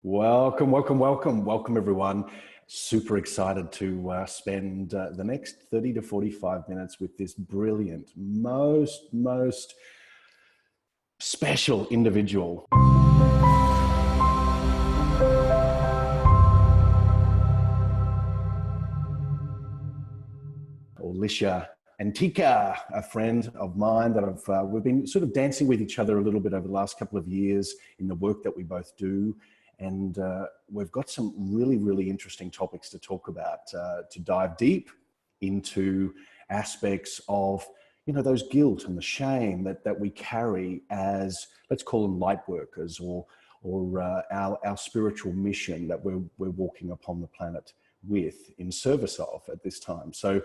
Welcome, welcome, welcome, welcome everyone. Super excited to spend the next 30 to 45 minutes with this brilliant, most special individual. Lisha Antiqua, a friend of mine that we've been sort of dancing with each other a little bit over the last couple of years in the work that we both do. And we've got some really interesting topics to talk about, to dive deep into aspects of, those guilt and the shame that we carry as, let's call them light workers, or our spiritual mission that we're walking upon the planet with, in service of at this time. So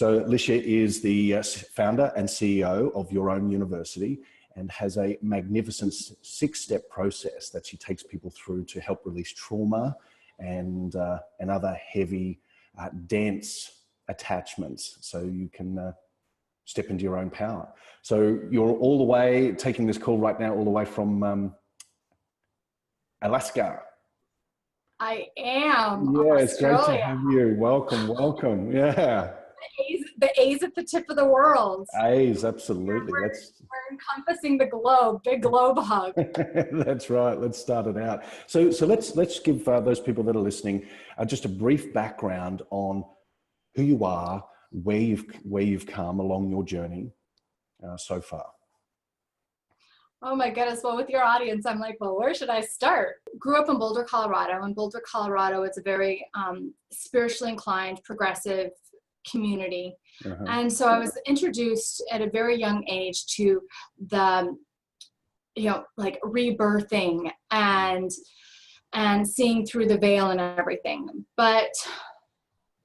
Lisha is the founder and CEO of Your Own University, and has a magnificent 6-step process that she takes people through to help release trauma and other heavy, dense attachments, so you can step into your own power. So you're all the way, taking this call right now, all the way from Alaska. I am. Yeah, it's great to have you. Welcome. Yeah. The A's at the tip of the world. A's, absolutely. We're encompassing the globe. Big globe hug. That's right. Let's start it out. So let's give those people that are listening just a brief background on who you are, where you've come along your journey so far. Oh my goodness. Well, with your audience, I'm like, well, where should I start? Grew up in Boulder, Colorado. And Boulder, Colorado is a very spiritually inclined, progressive community. Uh-huh. And so I was introduced at a very young age to the, like rebirthing and seeing through the veil and everything. But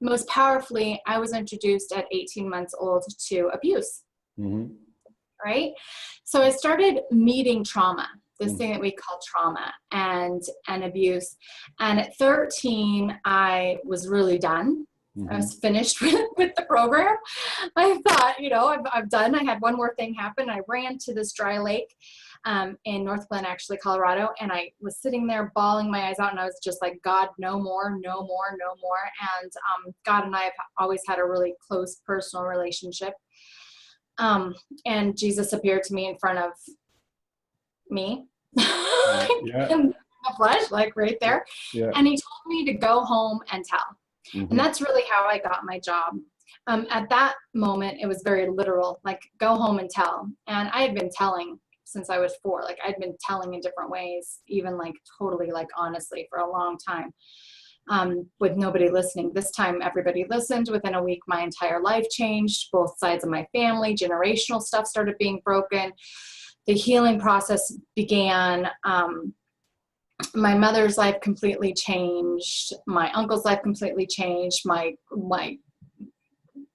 most powerfully, I was introduced at 18 months old to abuse. Mm-hmm. Right? So I started meeting trauma, this thing that we call trauma and abuse. And at 13, I was really done. I was finished with the program. I thought, I'm done. I had one more thing happen. I ran to this dry lake in North Glen, actually, Colorado. And I was sitting there bawling my eyes out. And I was just like, God, no more. And God and I have always had a really close personal relationship. And Jesus appeared to me in front of me in the flesh, like right there. Yeah. And he told me to go home and tell. Mm-hmm. And that's really how I got my job. At that moment, it was very literal, like go home and tell. And I had been telling since I was 4. Like I'd been telling in different ways, even like totally, like honestly, for a long time, with nobody listening. This time, everybody listened. Within a week, my entire life changed. Both sides of my family, generational stuff started being broken. The healing process began. My mother's life completely changed. My uncle's life completely changed. My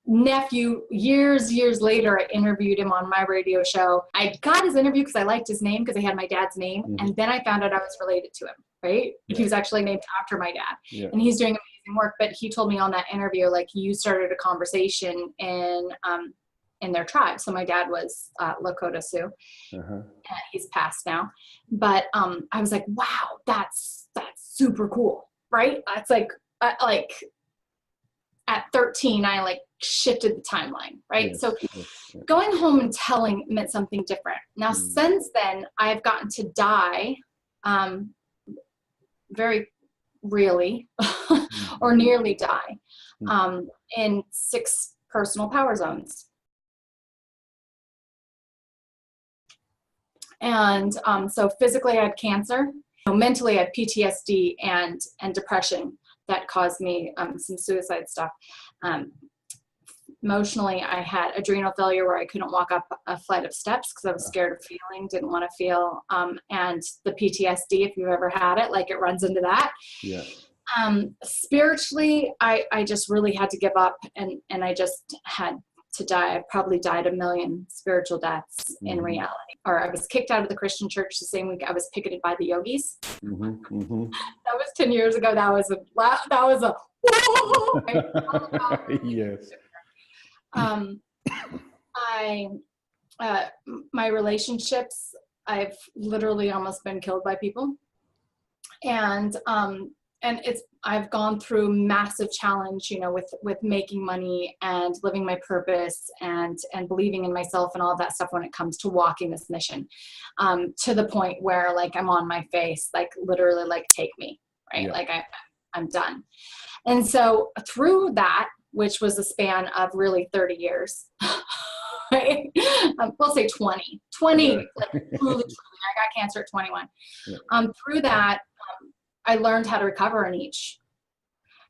nephew, years later, I interviewed him on my radio show. I got his interview because I liked his name, because I had my dad's name. Mm-hmm. And then I found out I was related to him, right? Yeah. He was actually named after my dad. Yeah. And he's doing amazing work. But he told me on that interview, like, you started a conversation in their tribe. So my dad was Lakota Sioux. Uh-huh. He's passed now. But I was like, wow, that's super cool, right? It's like at 13, I like shifted the timeline, right? Yes. So going home and telling meant something different. Now, since then, I've gotten to die very really or nearly die in 6 personal power zones. And so physically I had cancer, mentally I had PTSD and depression that caused me some suicide stuff. Emotionally, I had adrenal failure where I couldn't walk up a flight of steps because I was scared of feeling, didn't want to feel. And the PTSD, if you've ever had it, like it runs into that. Yeah. Spiritually, I just really had to give up, and I just had to die. I probably died 1 million spiritual deaths in reality. Or I was kicked out of the Christian church the same week I was picketed by the yogis. That was 10 years ago. That was a whoa! Yes. My relationships, I've literally almost been killed by people. And I've gone through massive challenge, you know, with making money and living my purpose and believing in myself and all of that stuff when it comes to walking this mission, to the point where like I'm on my face, like literally like take me, right? Yeah. Like I'm done. And so through that, which was a span of really 30 years, right? We'll say 20, Yeah. like truly, I got cancer at 21. Yeah. Through that, I learned how to recover in each.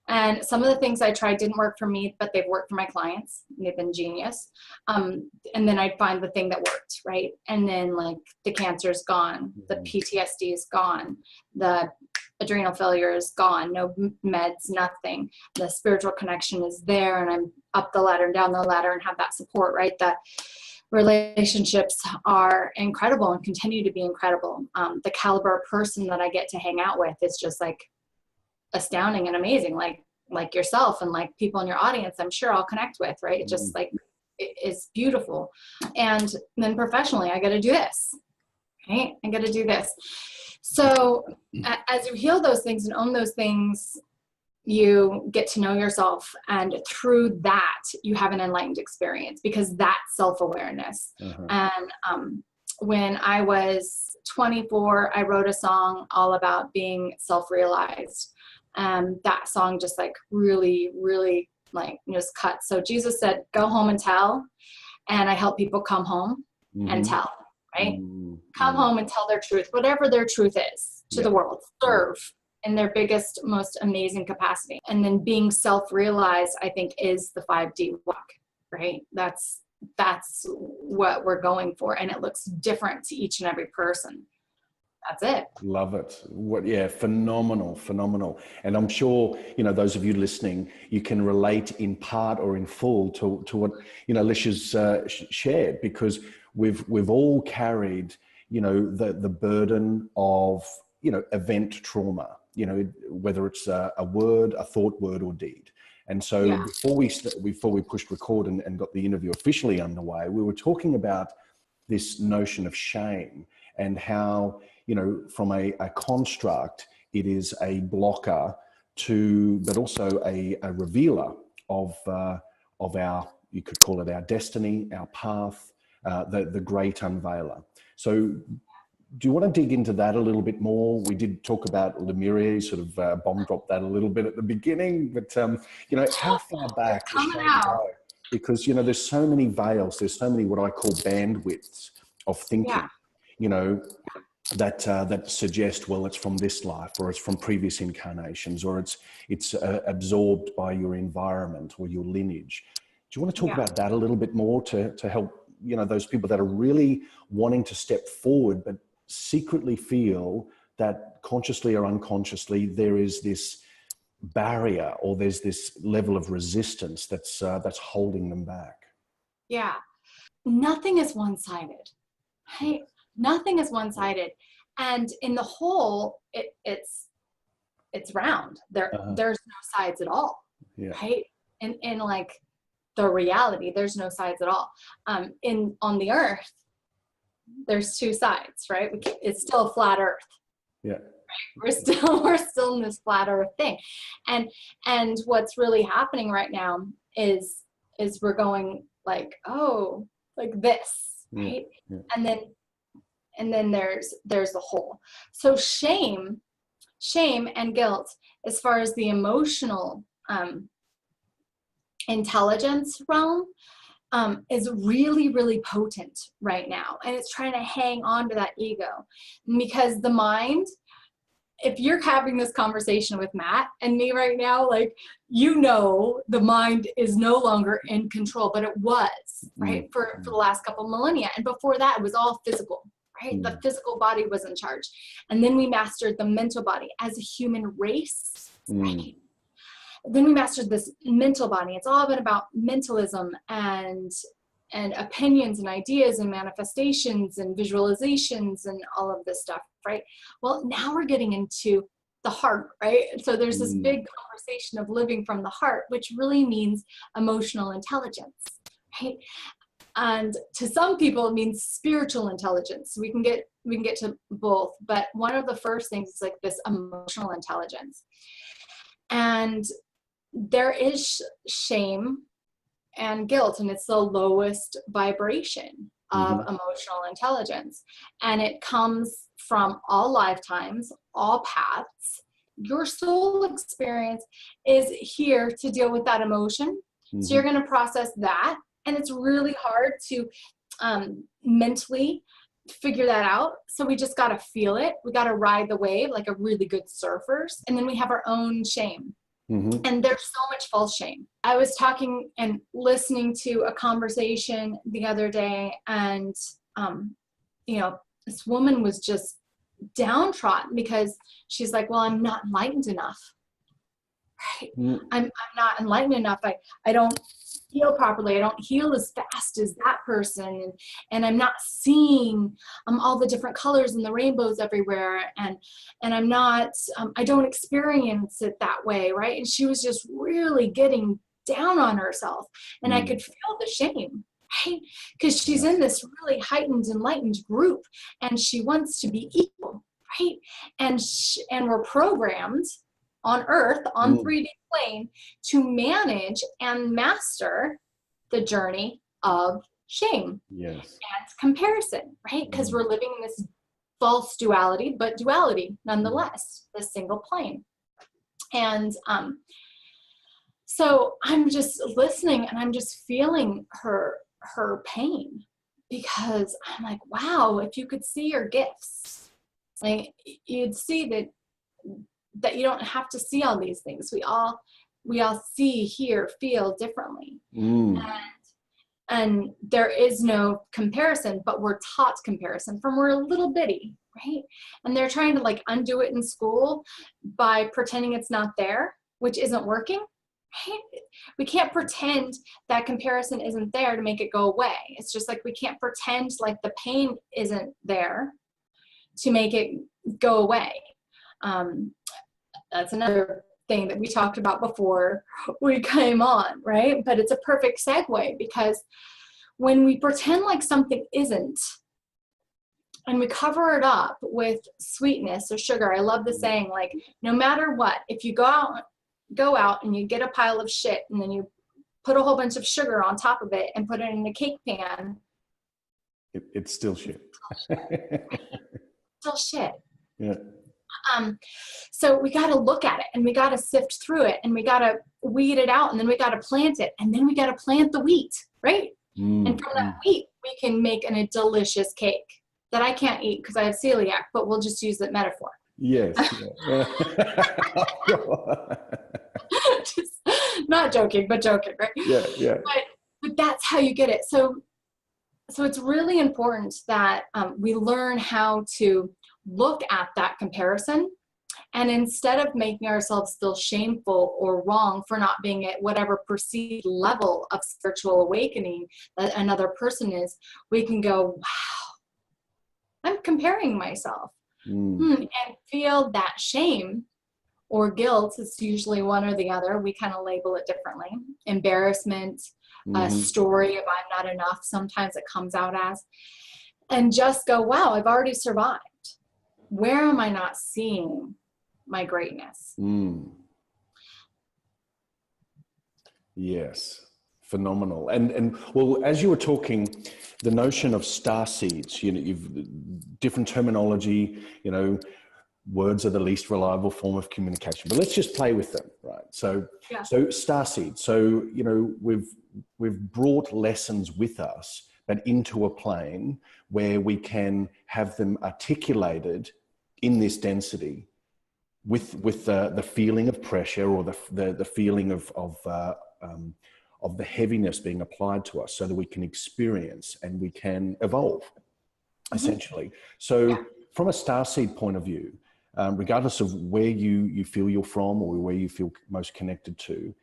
And some of the things I tried didn't work for me, but they've worked for my clients. They've been genius. And then I'd find the thing that worked, right? And then like the cancer's gone, the PTSD is gone, the adrenal failure is gone, no meds, nothing. The spiritual connection is there, and I'm up the ladder and down the ladder and have that support, right? That relationships are incredible and continue to be incredible. The caliber of person that I get to hang out with is just like astounding and amazing, like yourself and like people in your audience, I'm sure I'll connect with, right? It just like, it's beautiful. And then professionally, I got to do this, right? I got to do this. So as you heal those things and own those things, you get to know yourself, and through that you have an enlightened experience, because that's self-awareness. And when I was 24, I wrote a song all about being self-realized, and that song just like really like just cut. So Jesus said, go home and tell, and I help people come home and tell, right? Come home and tell their truth, whatever their truth is, to the world. Serve in their biggest, most amazing capacity. And then being self-realized, I think, is the 5D walk, right? That's what we're going for. And it looks different to each and every person. That's it. Love it. Yeah, phenomenal. And I'm sure, you know, those of you listening, you can relate in part or in full to what, you know, Lisha's shared, because we've all carried, you know, the burden of, you know, event trauma, you know, whether it's a word, a thought, word, or deed. And so before we pushed record and got the interview officially underway, we were talking about this notion of shame and how, you know, from a construct, it is a blocker to, but also a revealer of our, you could call it our destiny, our path, the great unveiler. So do you want to dig into that a little bit more? We did talk about Lemuria, sort of bomb dropped that a little bit at the beginning, but you know, how far back does shame go? Because, you know, there's so many veils, there's so many what I call bandwidths of thinking, you know, that suggest, well, it's from this life, or it's from previous incarnations, or it's absorbed by your environment or your lineage. Do you want to talk about that a little bit more to help, you know, those people that are really wanting to step forward, but secretly feel that consciously or unconsciously there is this barrier, or there's this level of resistance that's holding them back? Yeah, nothing is one-sided. Right? Nothing is one-sided, and in the whole, it's round. There's no sides at all, right? In like the reality, there's no sides at all. On the earth, there's two sides, right? It's still a flat earth. Yeah. Right? We're still in this flat earth thing. And what's really happening right now is we're going like, oh, like this, right? Yeah. And then there's the whole. So shame and guilt, as far as the emotional intelligence realm, is really potent right now, and it's trying to hang on to that ego, because the mind, if you're having this conversation with Matt and me right now, like, you know, the mind is no longer in control, but it was, right, for the last couple of millennia, and before that it was all physical, right? The physical body was in charge, and then we mastered the mental body as a human race, right? Then we mastered this mental body. It's all been about mentalism and opinions and ideas and manifestations and visualizations and all of this stuff, right? Well, now we're getting into the heart, right? So there's this big conversation of living from the heart, which really means emotional intelligence, right? And to some people, it means spiritual intelligence. We can get to both, but one of the first things is like this emotional intelligence. And there is shame and guilt, and it's the lowest vibration of emotional intelligence. And it comes from all lifetimes, all paths. Your soul experience is here to deal with that emotion. So you're going to process that. And it's really hard to mentally figure that out. So we just got to feel it. We got to ride the wave like a really good surfers. And then we have our own shame. And there's so much false shame. I was talking and listening to a conversation the other day, and you know, this woman was just downtrodden because she's like, well, I'm not enlightened enough. Right? I'm not enlightened enough. I don't heal properly. I don't heal as fast as that person, and I'm not seeing all the different colors and the rainbows everywhere, and I'm not I don't experience it that way, right? And she was just really getting down on herself, and I could feel the shame, right? Because she's in this really heightened, enlightened group, and she wants to be equal, right? And we're programmed on Earth, on 3D plane, to manage and master the journey of shame and comparison, right? Because we're living in this false duality, but duality nonetheless, the single plane. And so I'm just listening, and I'm just feeling her pain, because I'm like, wow, if you could see her gifts, like you'd see that you don't have to see all these things. We all see, hear, feel differently. And there is no comparison, but we're taught comparison from we're a little bitty, right? And they're trying to like undo it in school by pretending it's not there, which isn't working, right? We can't pretend that comparison isn't there to make it go away. It's just like we can't pretend like the pain isn't there to make it go away. That's another thing that we talked about before we came on, right? But it's a perfect segue, because when we pretend like something isn't, and we cover it up with sweetness or sugar, I love the saying, like, no matter what, if you go out and you get a pile of shit, and then you put a whole bunch of sugar on top of it and put it in a cake pan, it's still shit. Still shit. Yeah. So we got to look at it, and we got to sift through it, and we got to weed it out, and then we got to plant it, and then we got to plant the wheat, right? And from that wheat, we can make a delicious cake that I can't eat because I have celiac, but we'll just use that metaphor. Yes. Just not joking, but joking, right? Yeah. But that's how you get it. So it's really important that we learn how to look at that comparison, and instead of making ourselves feel shameful or wrong for not being at whatever perceived level of spiritual awakening that another person is, we can go, wow, I'm comparing myself, and feel that shame or guilt. It's usually one or the other. We kind of label it differently. Embarrassment, a story of I'm not enough, sometimes it comes out as, and just go, wow, I've already survived. Where am I not seeing my greatness? Yes, phenomenal. And well, as you were talking, the notion of star seeds, you've different terminology, words are the least reliable form of communication, but let's just play with them, right? So star seeds. So, we've brought lessons with us, but into a plane where we can have them articulated in this density with the feeling of pressure, or the feeling of the heaviness being applied to us, so that we can experience and we can evolve, essentially. So from a starseed point of view, regardless of where you feel you're from or where you feel most connected to,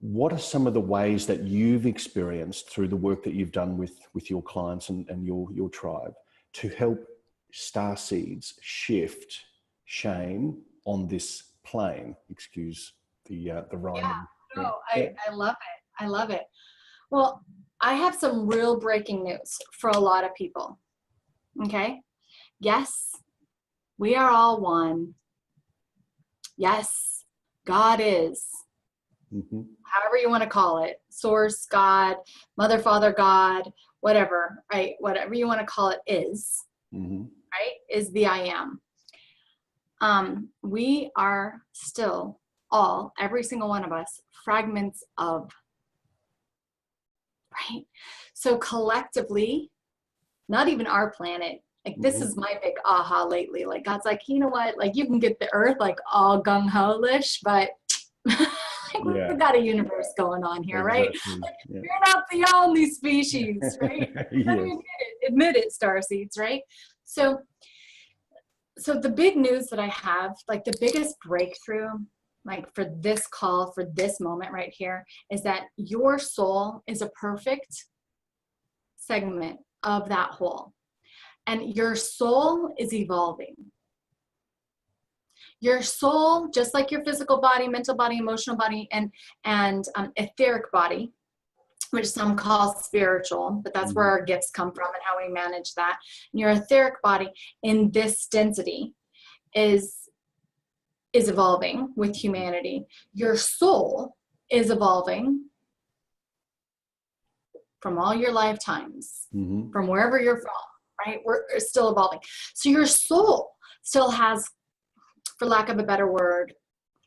what are some of the ways that you've experienced through the work that you've done with your clients and your tribe to help starseeds shift shame on this plane? Excuse the rhyming. I love it. I love it. Well, I have some real breaking news for a lot of people. Okay? Yes, we are all one. Yes, God is. Mm-hmm. However you want to call it, source, God, mother, father, God, whatever, right? Whatever you want to call it is, Mm-hmm. right? Is the I am. We are still all, every single one of us, fragments of, right? So collectively, not even our planet, like this is my big aha lately. Like God's like, you know what? Like you can get the earth like all gung-ho-ish, but we've got a universe going on here, right? Like, you're not the only species, right? Yes. Admit it, starseeds, right? So the big news that I have, like the biggest breakthrough, like for this call, for this moment right here, is that your soul is a perfect segment of that whole. And your soul is evolving. Your soul, just like your physical body, mental body, emotional body, and etheric body, which some call spiritual, but that's where our gifts come from and how we manage that. And your etheric body in this density is evolving with humanity. Your soul is evolving from all your lifetimes, from wherever you're from, right? We're still evolving. So your soul still has, for lack of a better word,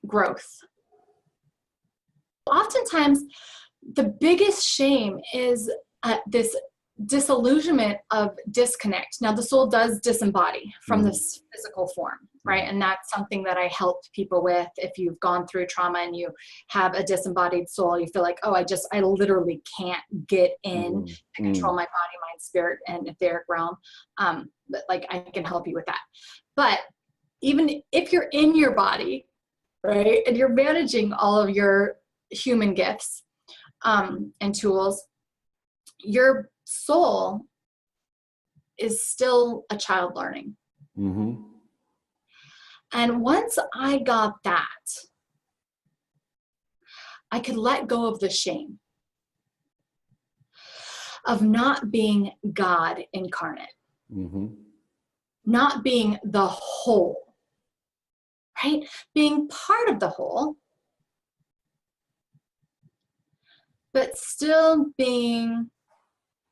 growth. Oftentimes, the biggest shame is this disillusionment of disconnect. Now, the soul does disembody from this physical form, right? And that's something that I help people with. If you've gone through trauma and you have a disembodied soul, you feel like, oh, I literally can't get in to control my body, mind, spirit, and etheric realm. But like, I can help you with that. But even if you're in your body, right, and you're managing all of your human gifts and tools, your soul is still a child learning. And once I got that, I could let go of the shame of not being God incarnate, not being the whole, right? Being part of the whole, but still being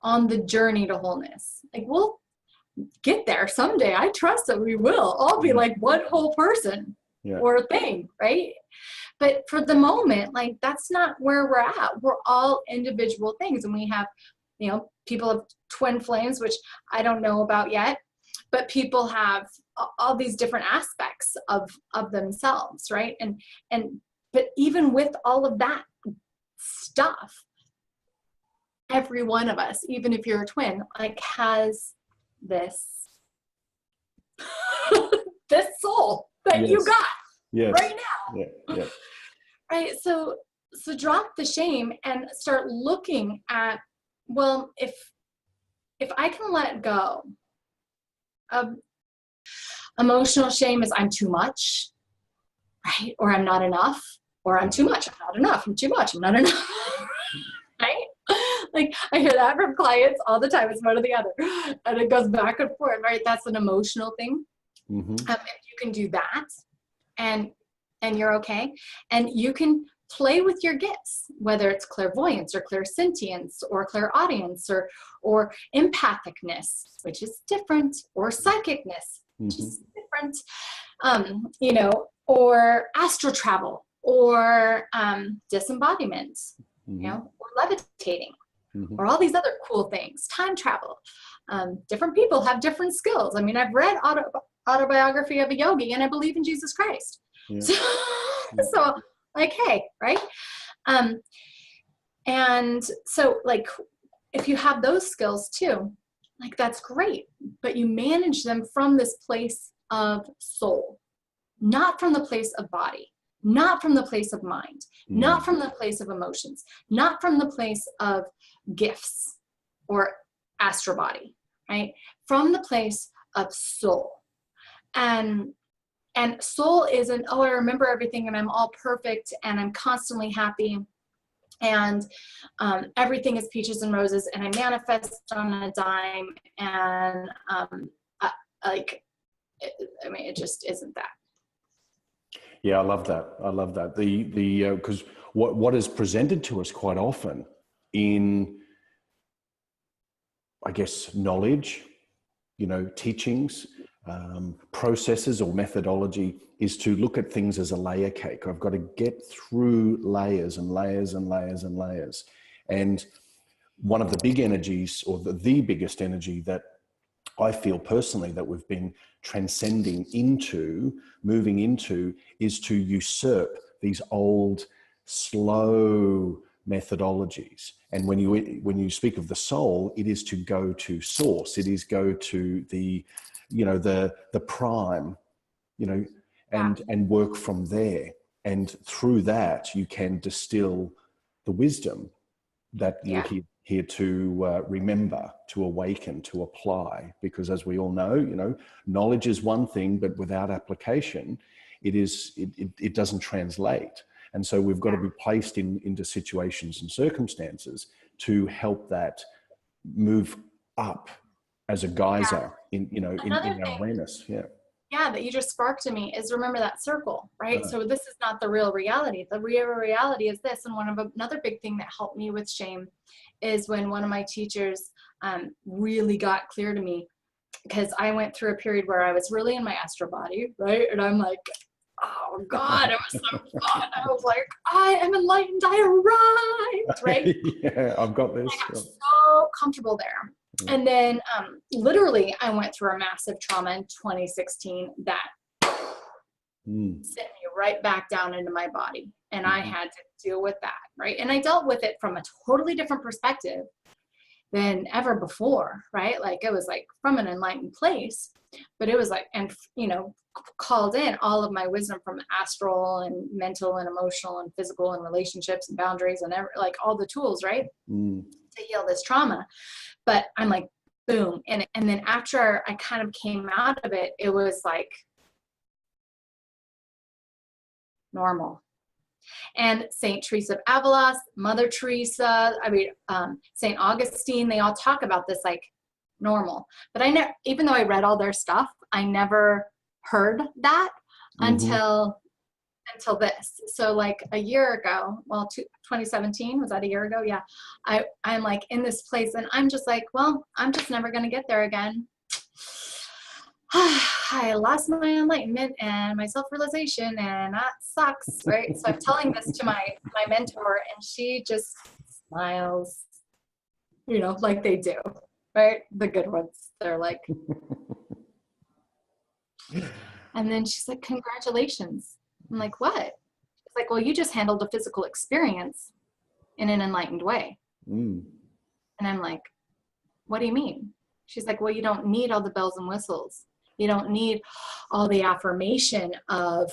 on the journey to wholeness. Like, we'll get there someday. I trust that we will all be like one whole person or thing, right? But for the moment, like, that's not where we're at. We're all individual things. And we have, people have twin flames, which I don't know about yet, but people have all these different aspects of themselves, right? But even with all of that stuff, every one of us, even if you're a twin, like, has this this soul that you got right now. Right? So drop the shame and start looking at, well, if I can let go of emotional shame as I'm too much, right? Or I'm not enough, or I'm too much, I'm not enough, I'm too much, I'm not enough. Right? Like, I hear that from clients all the time. It's one or the other. And it goes back and forth, right? That's an emotional thing. If you can do that and you're okay, and you can play with your gifts, whether it's clairvoyance or clairsentience or clairaudience or empathicness, which is different, or psychicness, which is different, or astral travel, or disembodiment, or levitating, or all these other cool things, time travel. Different people have different skills. I mean, I've read Autobiography of a Yogi, and I believe in Jesus Christ. So like, hey, right? And so, like, if you have those skills too, like, that's great, but you manage them from this place of soul, not from the place of body, not from the place of mind, not from the place of emotions, not from the place of gifts or astral body, right? From the place of soul. And soul isn't, oh, I remember everything and I'm all perfect and I'm constantly happy. and everything is peaches and roses, and I manifest on a dime, and like, I mean, it just isn't that. Yeah, I love that. I love that. Because what is presented to us quite often in, I guess, knowledge, teachings, processes or methodology, is to look at things as a layer cake. I've got to get through layers and layers and layers and layers. And one of the big energies, or the biggest energy that I feel personally that we've been transcending into, moving into, is to usurp these old, slow methodologies. And when you speak of the soul, it is to go to source. It is go to the prime, and work from there. And through that, you can distill the wisdom that you're here to remember, to awaken, to apply. Because as we all know, knowledge is one thing, but without application, it doesn't translate. And so we've got to be placed into situations and circumstances to help that move up as a geyser in our awareness. That you just sparked to me is, remember that circle, right? So this is not the real reality. The real reality is this. And another big thing that helped me with shame is when one of my teachers really got clear to me, because I went through a period where I was really in my astral body, right? And I'm like, oh God, it was so fun. I was like, I am enlightened, I arrived, right? Yeah, I've got this. I got so comfortable there. And then literally I went through a massive trauma in 2016 that sent me right back down into my body. And I had to deal with that, right? And I dealt with it from a totally different perspective than ever before, right? Like, it was like from an enlightened place, but it was like, and called in all of my wisdom from astral and mental and emotional and physical and relationships and boundaries and like all the tools, right? To heal this trauma. But I'm like, boom. And then after I kind of came out of it, it was like normal. And Saint Teresa of Avila, Mother Teresa, Saint Augustine, they all talk about this like normal. But I never, even though I read all their stuff, I never heard that until this. So like a year ago, 2017, was that a year ago? Yeah. I'm like in this place and I'm just like, well, I'm just never going to get there again. I lost my enlightenment and my self-realization, and that sucks, right? So I'm telling this to my mentor, and she just smiles, like they do, right? The good ones. They're like, and then she's like, congratulations. I'm like, what? She's like, well, you just handled a physical experience in an enlightened way. And I'm like, what do you mean? She's like, well, you don't need all the bells and whistles. You don't need all the affirmation of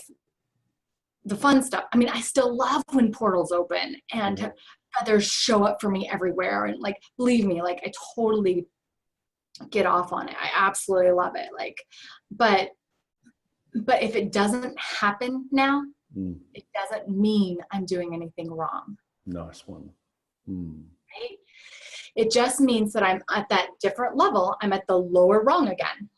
the fun stuff. I mean, I still love when portals open and others show up for me everywhere. And like, believe me, like I totally get off on it. I absolutely love it. Like, but if it doesn't happen now, it doesn't mean I'm doing anything wrong. Nice one. Right? It just means that I'm at that different level. I'm at the lower rung again.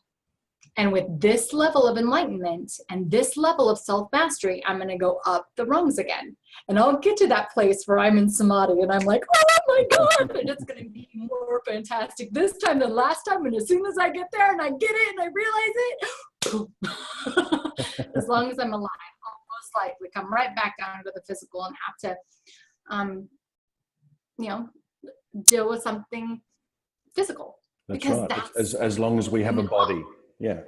And with this level of enlightenment and this level of self-mastery, I'm going to go up the rungs again. And I'll get to that place where I'm in samadhi and I'm like, oh my God, and it's going to be more fantastic this time than last time. And as soon as I get there and I get it and I realize it, as long as I'm alive, I'll most likely come right back down to the physical and have to, deal with something physical. That's because right. That's as long as we have a body. Yeah.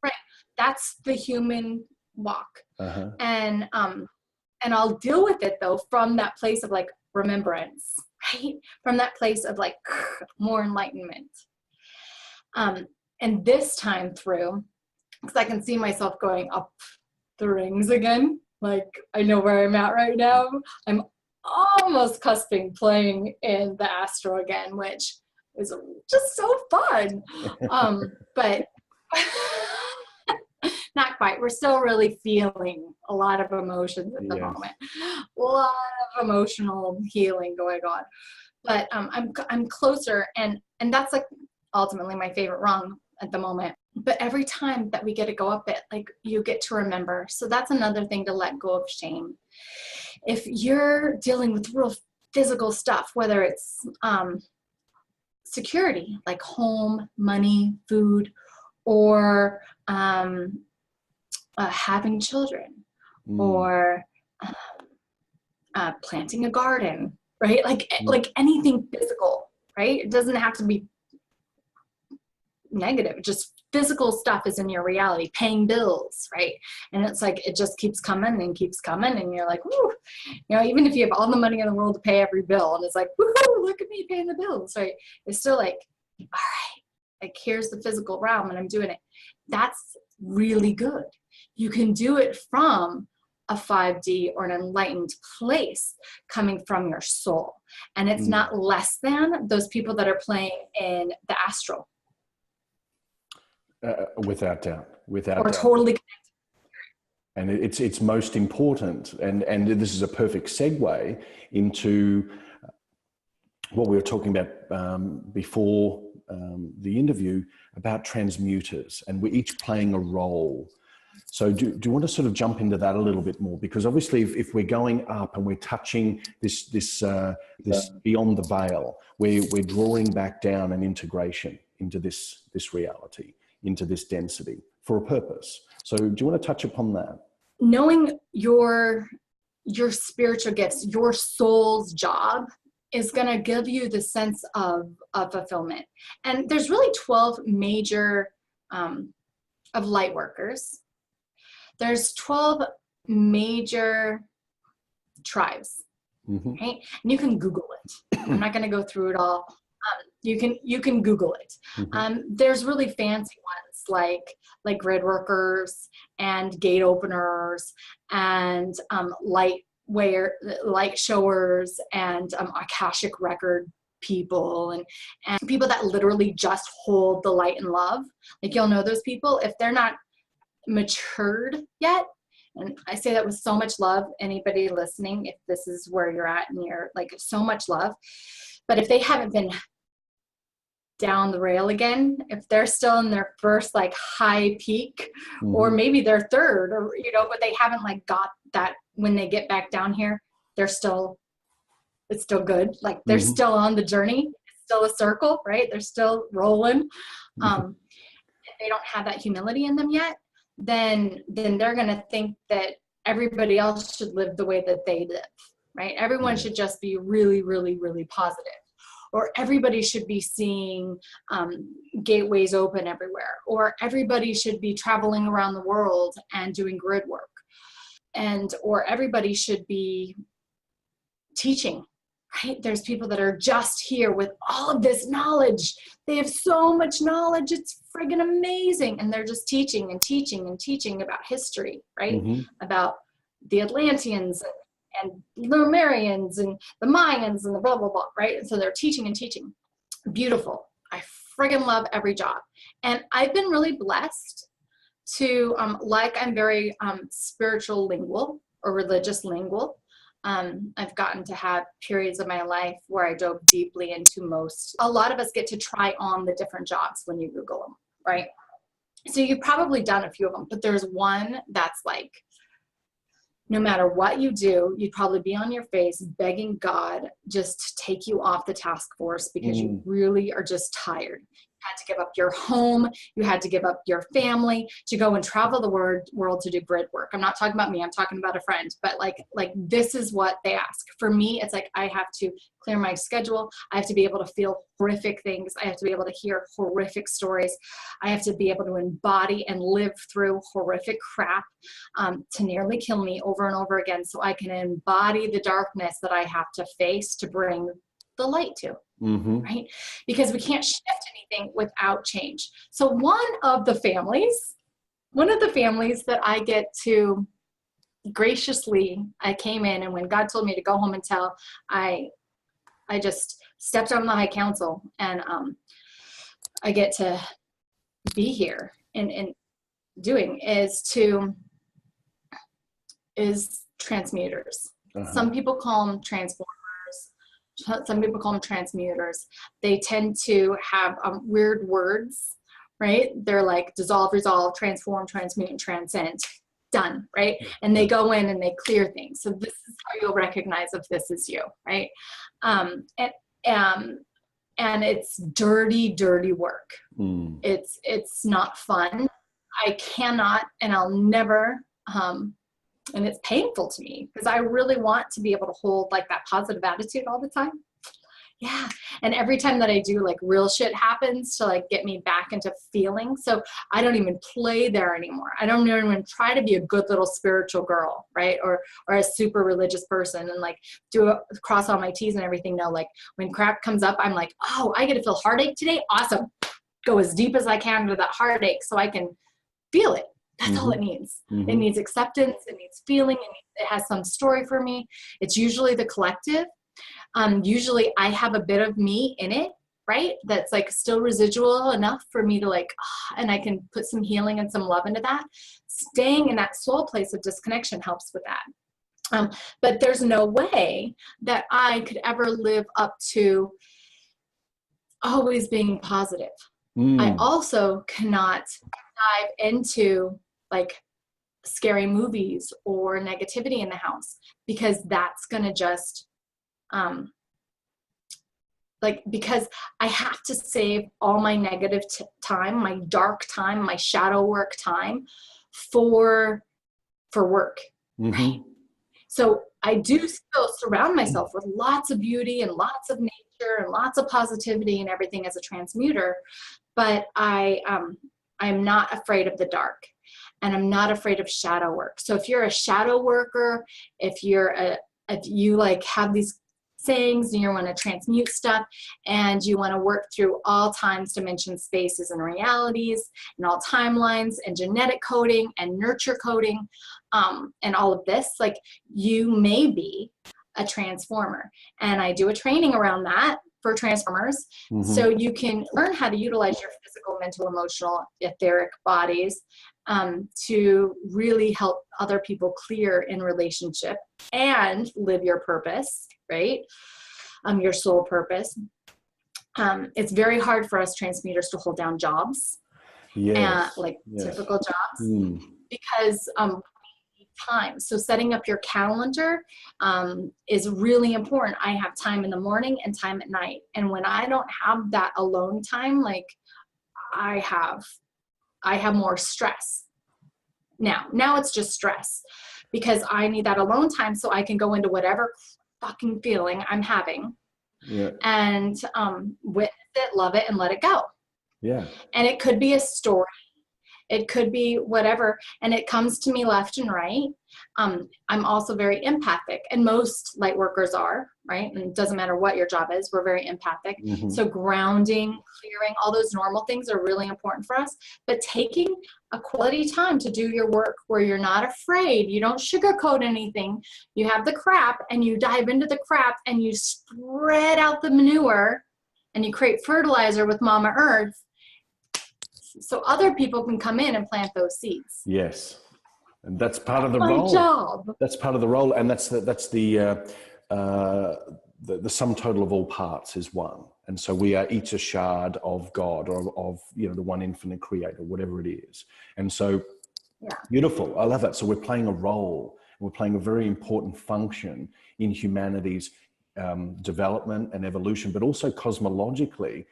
Right. That's the human walk. And I'll deal with it though from that place of like remembrance, right? From that place of like more enlightenment. And this time through, because I can see myself going up the rings again. Like I know where I'm at right now. I'm almost cusping playing in the astral again, which is just so fun. But not quite. We're still really feeling a lot of emotions at the moment. A lot of emotional healing going on. But I'm closer, and that's like ultimately my favorite rung at the moment. But every time that we get to go up it, like you get to remember. So that's another thing to let go of shame. If you're dealing with real physical stuff, whether it's security, like home, money, food, or having children, or planting a garden, right? Like anything physical, right? It doesn't have to be negative. Just physical stuff is in your reality. Paying bills, right? And it's like it just keeps coming and keeps coming, and you're like, whoo, you know, even if you have all the money in the world to pay every bill, and it's like, woohoo, look at me paying the bills, right? It's still like, all right, like here's the physical realm, and I'm doing it. That's really good. You can do it from a 5D or an enlightened place coming from your soul, and it's not less than those people that are playing in the astral. Without doubt, without or doubt. Totally connected. And it's most important, and this is a perfect segue into what we were talking about before the interview about transmuters, and we're each playing a role. So do you want to sort of jump into that a little bit more? Because obviously if we're going up and we're touching this beyond the veil, we're drawing back down an integration into this reality, into this density for a purpose. So do you want to touch upon that? Knowing your spiritual gifts, your soul's job is going to give you the sense of fulfillment. And there's really 12 major of light workers. There's 12 major tribes, right? And you can Google it. I'm not going to go through it all. You can Google it. There's really fancy ones like grid workers and gate openers and light showers and Akashic record people and people that literally just hold the light and love. Like you'll know those people if they're not matured yet. And I say that with so much love, anybody listening, if this is where you're at and you're like so much love, but if they haven't been down the rail again, if they're still in their first like high peak or maybe their third, or you know, but they haven't like got that when they get back down here, it's still good. Like they're still on the journey. It's still a circle, right? They're still rolling. If they don't have that humility in them yet, then they're going to think that everybody else should live the way that they live, right? Everyone should just be really, really, really positive. Or everybody should be seeing gateways open everywhere. Or everybody should be traveling around the world and doing grid work. Or everybody should be teaching, right? There's people that are just here with all of this knowledge. They have so much knowledge. It's friggin' amazing. And they're just teaching and teaching and teaching about history, right? About the Atlanteans and Lemurians and the Mayans and the blah, blah, blah, right? And so they're teaching and teaching. Beautiful. I friggin' love every job. And I've been really blessed to, I'm very spiritual lingual or religious lingual. I've gotten to have periods of my life where I dove deeply into most. A lot of us get to try on the different jobs when you Google them, right? So you've probably done a few of them, but there's one that's like, no matter what you do, you'd probably be on your face begging God just to take you off the task force because you really are just tired. You had to give up your home. You had to give up your family to go and travel the world to do grid work. I'm not talking about me. I'm talking about a friend. But like this is what they ask. For me, it's like I have to clear my schedule. I have to be able to feel horrific things. I have to be able to hear horrific stories. I have to be able to embody and live through horrific crap to nearly kill me over and over again so I can embody the darkness that I have to face to bring the light to. Right? Because we can't shift anything without change. So one of the families that I get to graciously, I came in, and when God told me to go home and tell, I just stepped on the high council, and I get to be here and doing is transmuters. Some people call them transformers. Some people call them transmuters. They tend to have weird words, right? They're like dissolve, resolve, transform, transmute, and transcend. Done, right? And they go in and they clear things. So this is how you'll recognize if this is you, right? And it's dirty, dirty work. It's not fun. I cannot, and I'll never, and it's painful to me because I really want to be able to hold like that positive attitude all the time. Yeah. And every time that I do, like real shit happens to like get me back into feeling. So I don't even play there anymore. I don't even try to be a good little spiritual girl, right? Or a super religious person and like cross all my T's and everything. No, like when crap comes up, I'm like, oh, I get to feel heartache today. Awesome. Go as deep as I can into that heartache so I can feel it. That's all it needs. It needs acceptance. It needs feeling. It has some story for me. It's usually the collective. Usually I have a bit of me in it, right? That's like still residual enough for me to like, and I can put some healing and some love into that. Staying in that soul place of disconnection helps with that. But there's no way that I could ever live up to always being positive. I also cannot dive into like scary movies or negativity in the house because that's going to just, because I have to save all my negative time, my dark time, my shadow work time for work. Right? So I do still surround myself with lots of beauty and lots of nature and lots of positivity and everything as a transmuter, but I'm not afraid of the dark. And I'm not afraid of shadow work. So if you're a shadow worker, if you like have these sayings and you want to transmute stuff and you want to work through all times, dimensions, spaces, and realities and all timelines and genetic coding and nurture coding and all of this, like you may be a transformer. And I do a training around that for transformers. So you can learn how to utilize your physical, mental, emotional, etheric bodies to really help other people clear in relationship and live your purpose, right? Your soul purpose. It's very hard for us transmuters to hold down jobs, typical jobs, because time. So setting up your calendar is really important. I have time in the morning and time at night. And when I don't have that alone time, like I have more stress. Now it's just stress because I need that alone time so I can go into whatever fucking feeling I'm having and witness it, love it, and let it go. Yeah. And it could be a story. It could be whatever. And it comes to me left and right. I'm also very empathic, and most light workers are, right? And it doesn't matter what your job is, we're very empathic. So grounding, clearing, all those normal things are really important for us. But taking a quality time to do your work where you're not afraid, you don't sugarcoat anything, you have the crap and you dive into the crap and you spread out the manure and you create fertilizer with Mama Earth so other people can come in and plant those seeds. Yes. And that's part of the role. My job. That's part of the role. And that's the sum total of all parts is one. And so we are each a shard of God or of the one infinite creator, whatever it is. And so beautiful. I love that. So we're playing a role. We're playing a very important function in humanity's development and evolution, but also cosmologically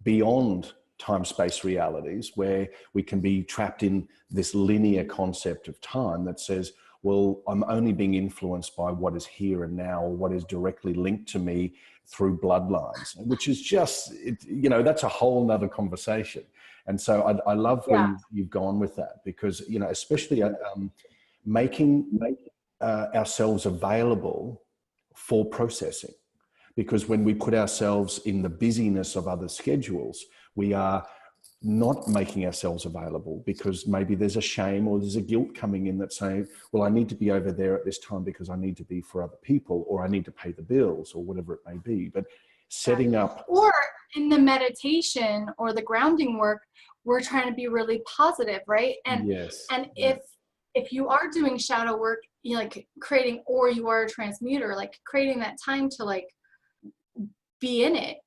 beyond time-space realities, where we can be trapped in this linear concept of time that says, well, I'm only being influenced by what is here and now, or what is directly linked to me through bloodlines, which is just, that's a whole nother conversation. And so I love where you've gone with that, because, especially making ourselves available for processing. Because when we put ourselves in the busyness of other schedules, we are not making ourselves available because maybe there's a shame or there's a guilt coming in that's saying, well, I need to be over there at this time because I need to be for other people, or I need to pay the bills, or whatever it may be. But setting up. Or in the meditation or the grounding work, we're trying to be really positive, right? And Yes. and if you are doing shadow work, you like creating, or you are a transmuter, like creating that time to like be in it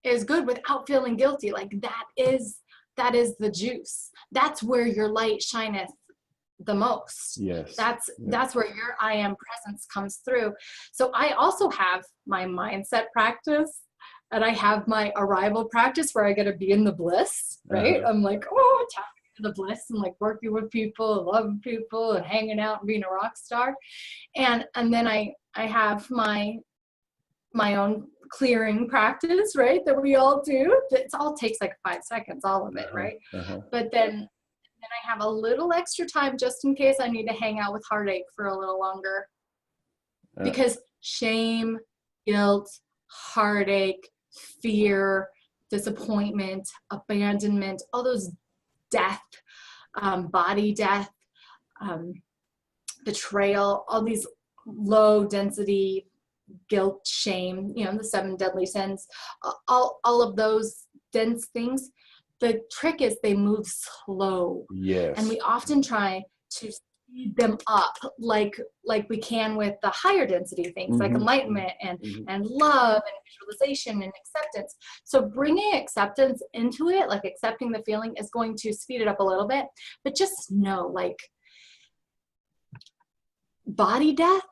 is good without feeling guilty. Like that is the juice. That's where your light shineth the most. Yes. That's where your I am presence comes through. So I also have my mindset practice, and I have my arrival practice where I get to be in the bliss, right? I'm like, oh, tapping into the bliss and like working with people, loving people, and hanging out and being a rock star. And then I have my own clearing practice, right? That we all do. It all takes like 5 seconds, all of it, right? But then I have a little extra time just in case I need to hang out with heartache for a little longer. Because shame, guilt, heartache, fear, disappointment, abandonment, all those death, body death, betrayal, all these low density guilt, shame, the 7 deadly sins, all of those dense things. The trick is they move slow. Yes. And we often try to speed them up like we can with the higher density things, like enlightenment and love and visualization and acceptance. So bringing acceptance into it, like accepting the feeling, is going to speed it up a little bit. But just know, like, body death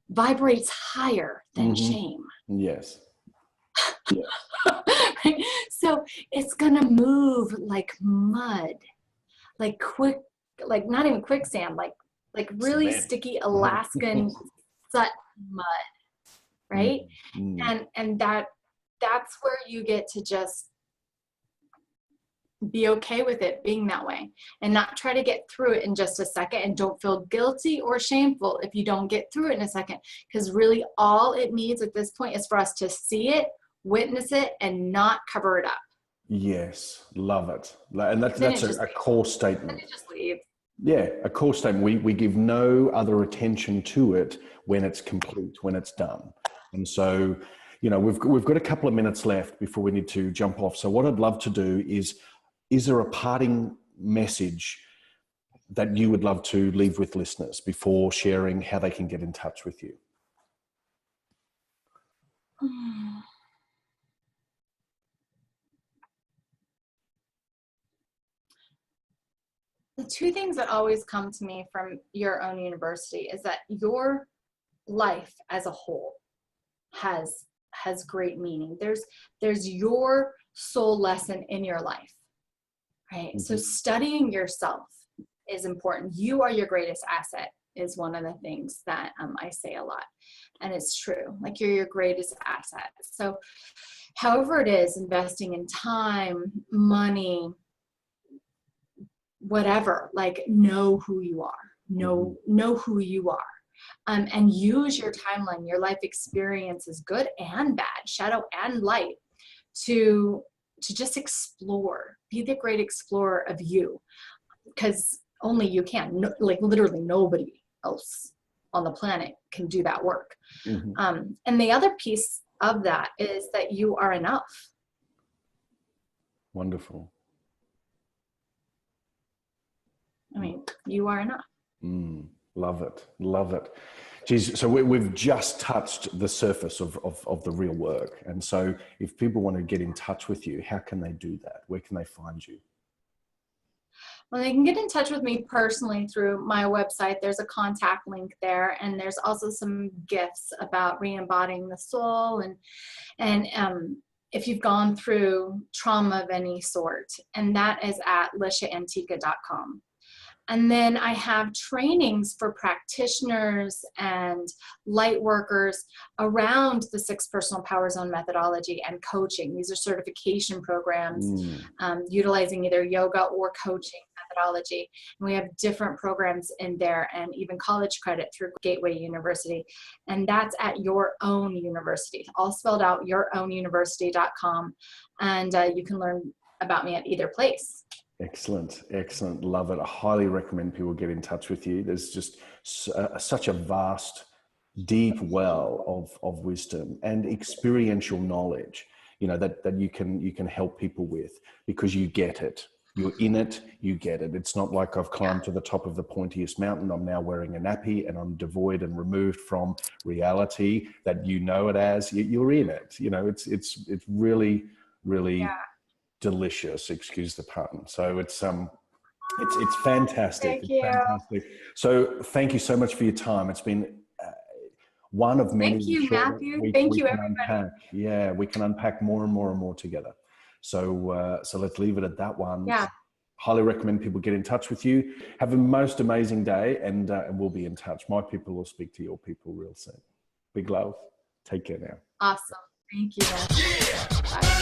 vibrates higher than shame. Yes. Right? So it's gonna move like mud, like quick, like not even quicksand, like really sticky Alaskan soot mud, right? And that's where you get to just be okay with it being that way and not try to get through it in just a second, and don't feel guilty or shameful if you don't get through it in a second, because really all it needs at this point is for us to see it, witness it, and not cover it up. Yes, love it. And that's a core statement. Then it just leaves. Yeah, a core statement. We give no other attention to it when it's complete, when it's done. And so, we've got a couple of minutes left before we need to jump off. So what I'd love to do is there a parting message that you would love to leave with listeners before sharing how they can get in touch with you? The 2 things that always come to me from your own university is that your life as a whole has great meaning. There's your soul lesson in your life, right? So studying yourself is important. You are your greatest asset is one of the things that I say a lot, and it's true. Like, you're your greatest asset. So however it is, investing in time, money, whatever, like, know who you are, know who you are, and use your timeline, your life experiences, good and bad, shadow and light, to just explore, be the great explorer of you, because only you can. Like, literally nobody else on the planet can do that work. And the other piece of that is that you are enough. Wonderful. I mean, you are enough. Love it. Love it. Geez, so we've just touched the surface of the real work. And so if people want to get in touch with you, how can they do that? Where can they find you? Well, they can get in touch with me personally through my website. There's a contact link there, and there's also some gifts about re-embodying the soul, and if you've gone through trauma of any sort, and that is at lishaantiqua.com. And then I have trainings for practitioners and light workers around the 6 personal power zone methodology and coaching. These are certification programs utilizing either yoga or coaching methodology. And we have different programs in there, and even college credit through Gateway University. And that's at Your Own University, all spelled out, yourownuniversity.com. And you can learn about me at either place. Excellent. Excellent. Love it. I highly recommend people get in touch with you. There's just such a vast deep well of wisdom and experiential knowledge, you know, that you can help people with, because you get it. You're in it, you get it. It's not like I've climbed to the top of the pointiest mountain, I'm now wearing a nappy and I'm devoid and removed from reality that you know it as. You're in it. You know, it's really, really delicious, excuse the pun. So it's fantastic. Thank you. Fantastic. So thank you so much for your time. It's been one of many. Thank you, Matthew. Thank you, everybody. Unpack. Yeah, we can unpack more and more and more together. So let's leave it at that one. Yeah. Highly recommend people get in touch with you. Have a most amazing day, and we'll be in touch. My people will speak to your people real soon. Big love. Take care now. Awesome. Thank you. Bye.